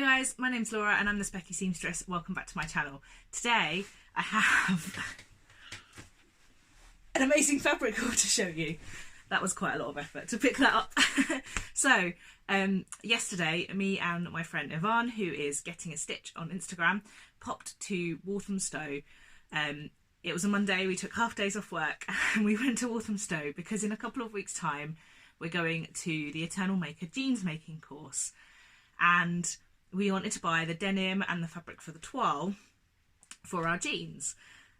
guys, my name's Laura and I'm the Specky Seamstress. Welcome back to my channel. Today I have an amazing fabric haul to show you. That was quite a lot of effort to pick that up. So yesterday me and my friend Yvonne, who is Getting a Stitch on Instagram, popped to Walthamstow. It was a Monday, we took half days off work and we went to Walthamstow because in a couple of weeks time we're going to the Eternal Maker jeans making course, and we wanted to buy the denim and the fabric for the toile for our jeans,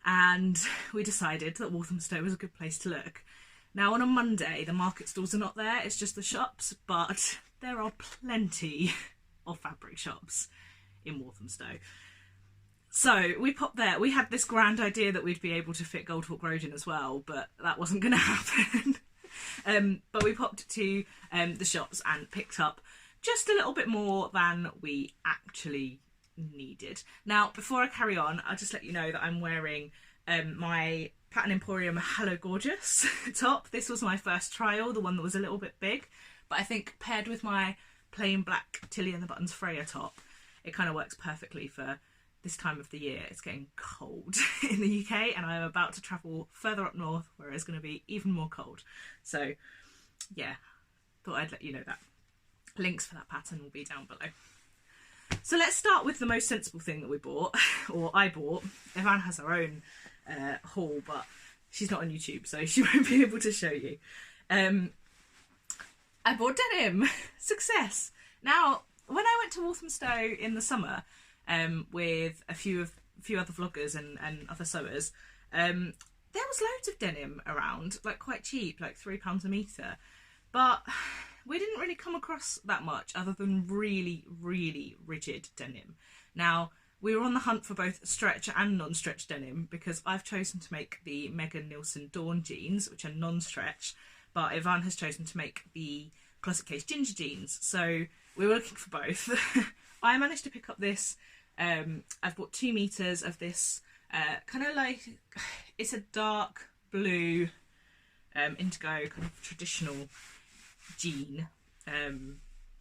and we decided that Walthamstow was a good place to look. Now on a Monday the market stalls are not there, it's just the shops, but there are plenty of fabric shops in Walthamstow. So we popped there. We had this grand idea that we'd be able to fit Goldhawk Road in as well, but that wasn't going to happen. But we popped to the shops and picked up just a little bit more than we actually needed. Now, before I carry on, I'll just let you know that I'm wearing my Pattern Emporium Hello Gorgeous top. This was my first trial, the one that was a little bit big, but I think paired with my plain black Tilly and the Buttons Freya top, it kind of works perfectly for this time of the year. It's getting cold in the UK and I'm about to travel further up north where it's going to be even more cold. So yeah, thought I'd let you know that. Links for that pattern will be down below. So let's start with the most sensible thing that we bought, or I bought. Yvonne has her own haul, but she's not on YouTube, so she won't be able to show you. I bought denim. Success! Now, when I went to Walthamstow in the summer with a few other vloggers and other sewers, there was loads of denim around, like quite cheap, like £3 a metre. But we didn't really come across that much other than really, really rigid denim. Now, we were on the hunt for both stretch and non-stretch denim because I've chosen to make the Megan Nielsen Dawn jeans, which are non-stretch, but Yvonne has chosen to make the Closet Case Ginger jeans. So we were looking for both. I managed to pick up this. I've bought 2 meters of this kind of like, it's a dark blue indigo kind of traditional jean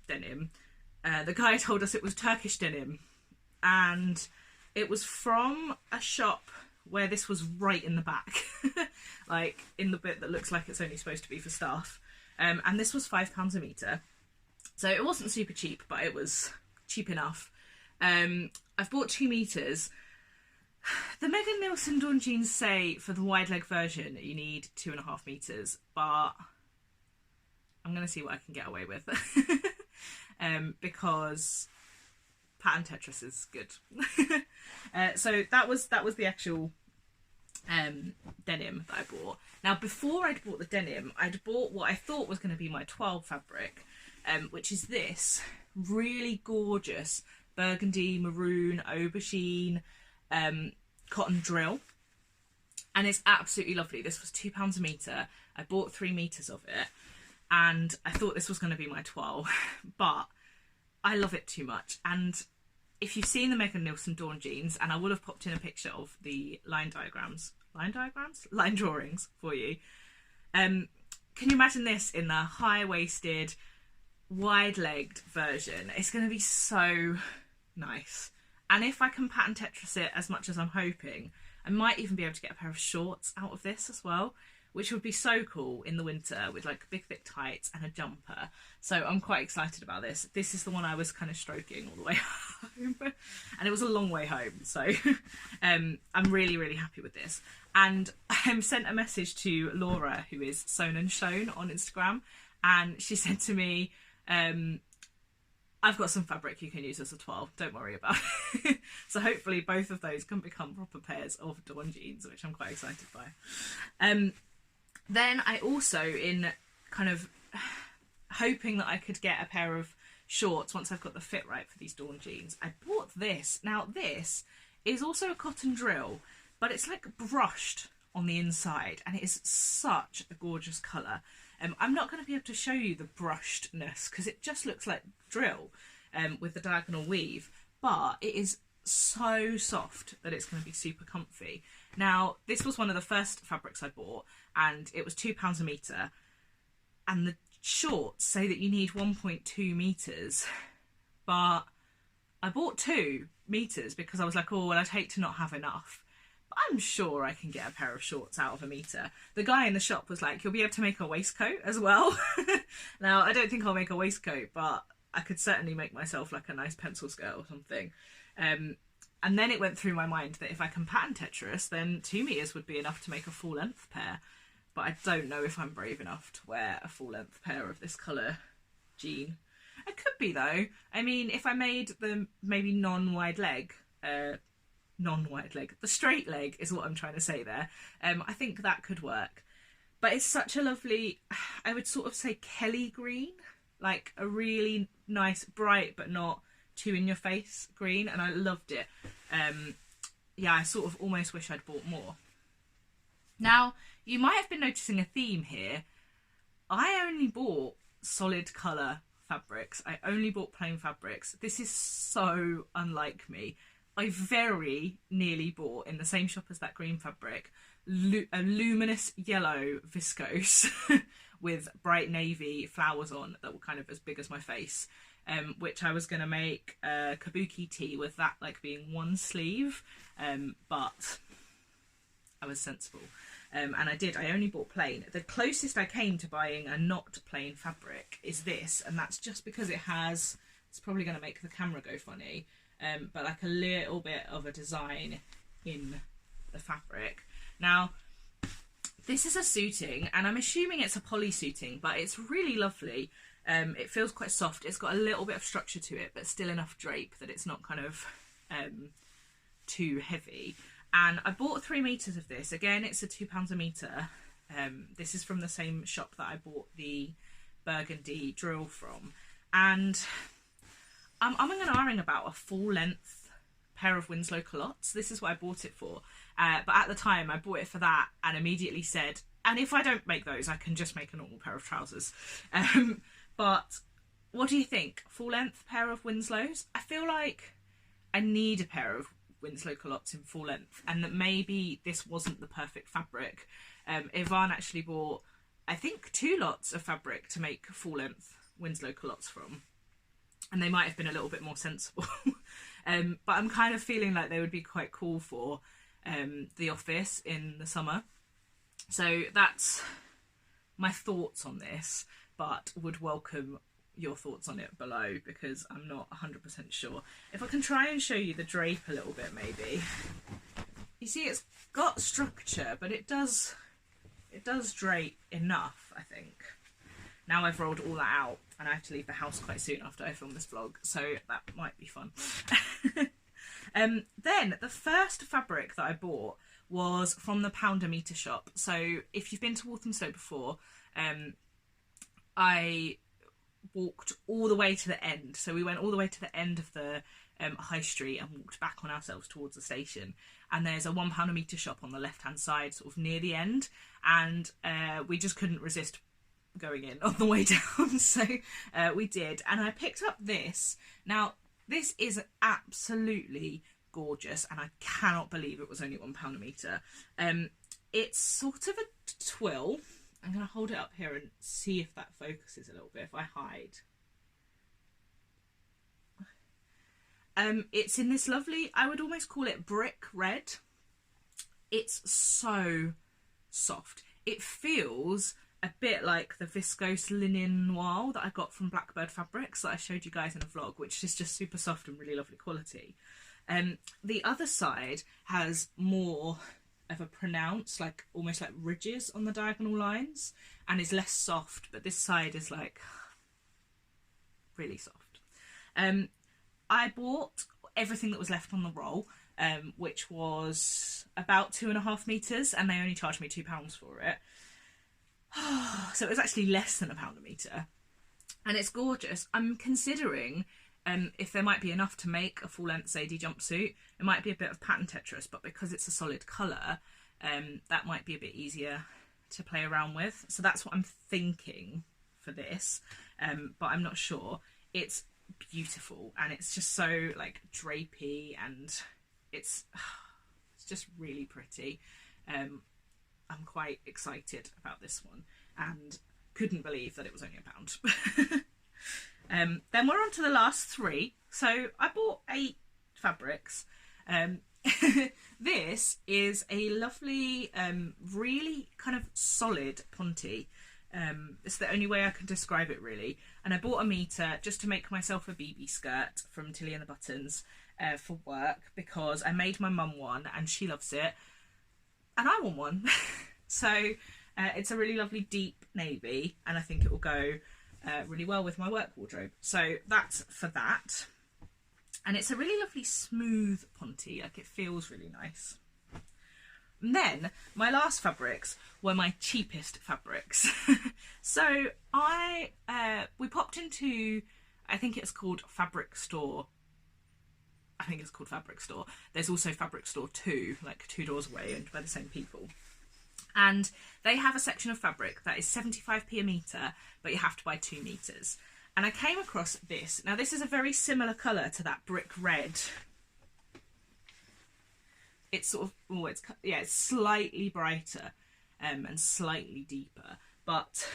denim. The guy told us it was Turkish denim, and it was from a shop where this was right in the back, like in the bit that looks like it's only supposed to be for staff, and this was £5 a metre, so it wasn't super cheap, but it was cheap enough. I've bought 2 meters. The Megan Nielsen Dawn jeans say for the wide leg version you need 2.5 meters, but I'm going to see what I can get away with because pattern Tetris is good. So that was the actual denim that I bought. Now, before I'd bought the denim, I'd bought what I thought was going to be my toile fabric, which is this really gorgeous burgundy, maroon, aubergine cotton drill, and it's absolutely lovely. This was £2 a metre. I bought 3 meters of it, and I thought this was going to be my toile, but I love it too much. And if you've seen the Megan Nielsen Dawn jeans, and I will have popped in a picture of the line drawings for you, can you imagine this in the high-waisted, wide-legged version? It's going to be so nice. And if I can pattern Tetris it as much as I'm hoping, I might even be able to get a pair of shorts out of this as well, which would be so cool in the winter with like big thick tights and a jumper. So I'm quite excited about this. This is the one I was kind of stroking all the way home, and it was a long way home, so I'm really, really happy with this. And I sent a message to Laura, who is Sewn and Shown on Instagram, and she said to me, I've got some fabric you can use as a toile, don't worry about it. So hopefully both of those can become proper pairs of Dawn jeans, which I'm quite excited by. Then I also, in kind of hoping that I could get a pair of shorts once I've got the fit right for these Dawn jeans, I bought this. Now this is also a cotton drill, but it's like brushed on the inside, and it is such a gorgeous colour. I'm not going to be able to show you the brushedness because it just looks like drill with the diagonal weave, but it is so soft that it's going to be super comfy. Now, this was one of the first fabrics I bought, and it was £2 a metre, and the shorts say that you need 1.2 meters, but I bought 2 meters because I was like, oh, well, I'd hate to not have enough. But I'm sure I can get a pair of shorts out of a meter. The guy in the shop was like, you'll be able to make a waistcoat as well. Now, I don't think I'll make a waistcoat, but I could certainly make myself like a nice pencil skirt or something. And then it went through my mind that if I can pattern Tetris, then 2 meters would be enough to make a full length pair. But I don't know if I'm brave enough to wear a full length pair of this colour jean. I could be though. I mean, if I made the maybe non-wide leg, the straight leg is what I'm trying to say there. I think that could work. But it's such a lovely, I would sort of say Kelly green, like a really nice, bright but not too in your face green, and I loved it. Yeah, I sort of almost wish I'd bought more. Now, you might have been noticing a theme here. I only bought solid colour fabrics. I only bought plain fabrics. This is so unlike me. I very nearly bought, in the same shop as that green fabric, a luminous yellow viscose with bright navy flowers on that were kind of as big as my face, which I was going to make a kabuki tee with that like being one sleeve, but I was sensible. And I did. I only bought plain. The closest I came to buying a not plain fabric is this, and that's just because it has, it's probably going to make the camera go funny, but like a little bit of a design in the fabric. Now, this is a suiting, and I'm assuming it's a poly suiting, but it's really lovely. It feels quite soft. It's got a little bit of structure to it, but still enough drape that it's not kind of too heavy. And I bought 3 meters of this. Again, it's a £2 a meter. This is from the same shop that I bought the burgundy drill from. And I'm umming and ahhing about a full length pair of Winslow culottes. This is what I bought it for. But at the time I bought it for that and immediately said, and if I don't make those, I can just make a normal pair of trousers. But what do you think? Full length pair of Winslows? I feel like I need a pair of Winslow culottes in full length, and that maybe this wasn't the perfect fabric. Yvonne actually bought, I think, 2 lots of fabric to make full length Winslow culottes from, and they might have been a little bit more sensible. But I'm kind of feeling like they would be quite cool for the office in the summer. So that's my thoughts on this, but would welcome your thoughts on it below because I'm not 100% sure. If I can try and show you the drape a little bit, maybe. You see, it's got structure, but it does drape enough, I think. Now I've rolled all that out and I have to leave the house quite soon after I film this vlog, so that might be fun. Then the first fabric that I bought was from the Pound a Meter shop. So if you've been to Walthamstow before, I walked all the way to the end. So we went all the way to the end of the high street and walked back on ourselves towards the station. And there's a £1 a metre shop on the left-hand side, sort of near the end. And we just couldn't resist going in on the way down. So we did. And I picked up this. Now, this is absolutely gorgeous. And I cannot believe it was only £1 a metre. It's sort of a twill. I'm going to hold it up here and see if that focuses a little bit, if I hide. It's in this lovely, I would almost call it brick red. It's so soft. It feels a bit like the viscose linen noir that I got from Blackbird Fabrics that I showed you guys in a vlog, which is just super soft and really lovely quality. The other side has more of a pronounced, like almost like ridges on the diagonal lines, and is less soft, but this side is like really soft. I bought everything that was left on the roll, which was about 2.5 meters, and they only charged me £2 for it. So it was actually less than £1 a meter, and it's gorgeous. I'm considering if there might be enough to make a full-length Sadie jumpsuit. It might be a bit of pattern Tetris, but because it's a solid colour, that might be a bit easier to play around with. So that's what I'm thinking for this, but I'm not sure. It's beautiful, and it's just so like drapey, and it's just really pretty. I'm quite excited about this one, and couldn't believe that it was only £1. Then we're on to the last 3. So I bought 8 fabrics. This is a lovely, really kind of solid ponte. It's the only way I can describe it really. And I bought a metre just to make myself a BB skirt from Tilly and the Buttons for work, because I made my mum one and she loves it and I want one. So it's a really lovely deep navy, and I think it will go really well with my work wardrobe. So that's for that. And it's a really lovely smooth ponte, like it feels really nice. And then my last fabrics were my cheapest fabrics. So we popped into, I think it's called Fabric Store. I think it's called Fabric Store. There's also Fabric Store 2, like 2 doors away, owned by the same people. And they have a section of fabric that is 75p a metre, but you have to buy 2 metres. And I came across this. Now this is a very similar colour to that brick red. It's sort of, oh, it's slightly brighter and slightly deeper, but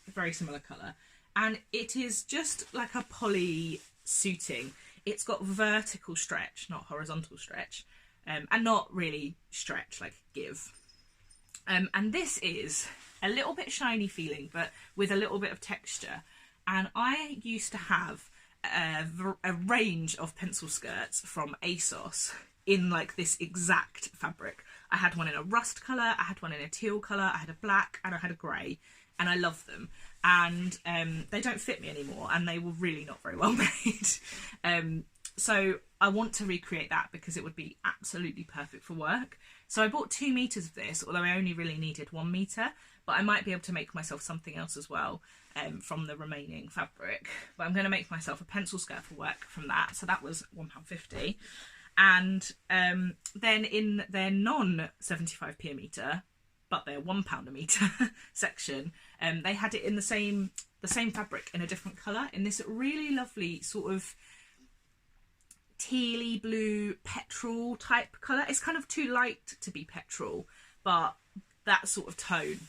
very similar colour. And it is just like a poly suiting. It's got vertical stretch, not horizontal stretch, and not really stretch, like give. And this is a little bit shiny feeling, but with a little bit of texture. And I used to have a range of pencil skirts from ASOS in like this exact fabric. I had one in a rust colour, I had one in a teal colour, I had a black, and I had a grey, and I love them. And they don't fit me anymore, and they were really not very well made. So I want to recreate that because it would be absolutely perfect for work. So I bought 2 metres of this, although I only really needed 1 metre, but I might be able to make myself something else as well from the remaining fabric. But I'm going to make myself a pencil skirt for work from that. So that was £1.50. And then in their non-75p a metre, but they're £1 a metre section, they had it in the same fabric in a different colour, in this really lovely sort of tealy blue petrol type colour. It's kind of too light to be petrol, but that sort of tone,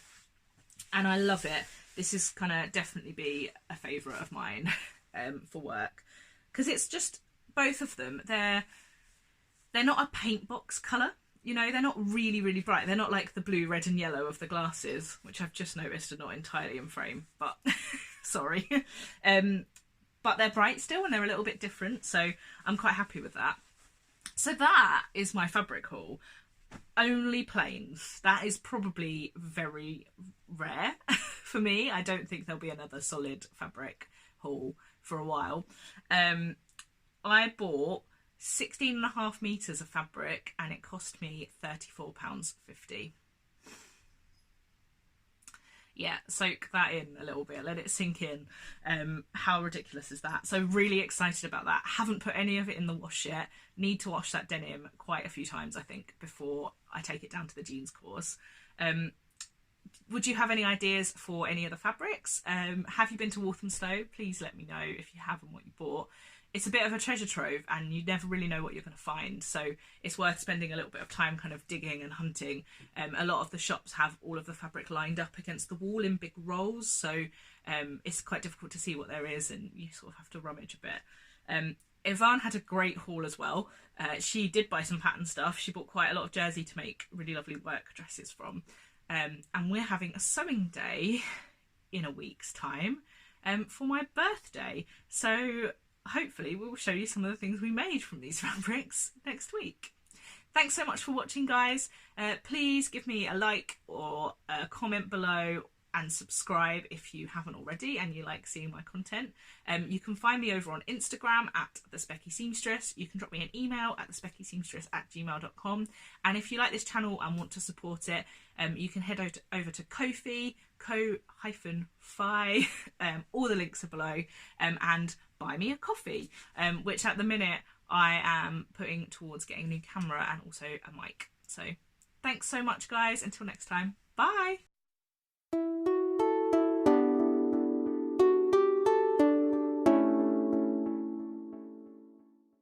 and I love it. This is gonna definitely be a favourite of mine for work, because it's just, both of them, they're not a paint box colour, you know, they're not really, really bright. They're not like the blue, red and yellow of the glasses, which I've just noticed are not entirely in frame, but sorry. But they're bright still, and they're a little bit different, so I'm quite happy with that. So that is my fabric haul. Only plains. That is probably very rare for me. I don't think there'll be another solid fabric haul for a while. I bought 16.5 metres of fabric, and it cost me £34.50. Yeah, soak that in a little bit, let it sink in. How ridiculous is that? So really excited about that. Haven't put any of it in the wash yet. Need to wash that denim quite a few times, I think, before I take it down to the jeans course. Would you have any ideas for any other fabrics? Have you been to Walthamstow? Please let me know if you have and what you bought. It's a bit of a treasure trove, and you never really know what you're going to find, so it's worth spending a little bit of time kind of digging and hunting. A lot of the shops have all of the fabric lined up against the wall in big rolls, so it's quite difficult to see what there is, and you sort of have to rummage a bit. Yvonne had a great haul as well. She did buy some pattern stuff. She bought quite a lot of jersey to make really lovely work dresses from. And we're having a sewing day in a week's time for my birthday, so hopefully we'll show you some of the things we made from these fabrics next week. Thanks so much for watching, guys. Please give me a like or a comment below, and subscribe if you haven't already and you like seeing my content. You can find me over on Instagram at The Specky Seamstress. You can drop me an email at thespeckyseamstress@gmail.com. And if you like this channel and want to support it, you can head over to Ko-fi, ko-fi, all the links are below, and buy me a coffee, which at the minute I am putting towards getting a new camera and also a mic. So thanks so much, guys. Until next time, bye.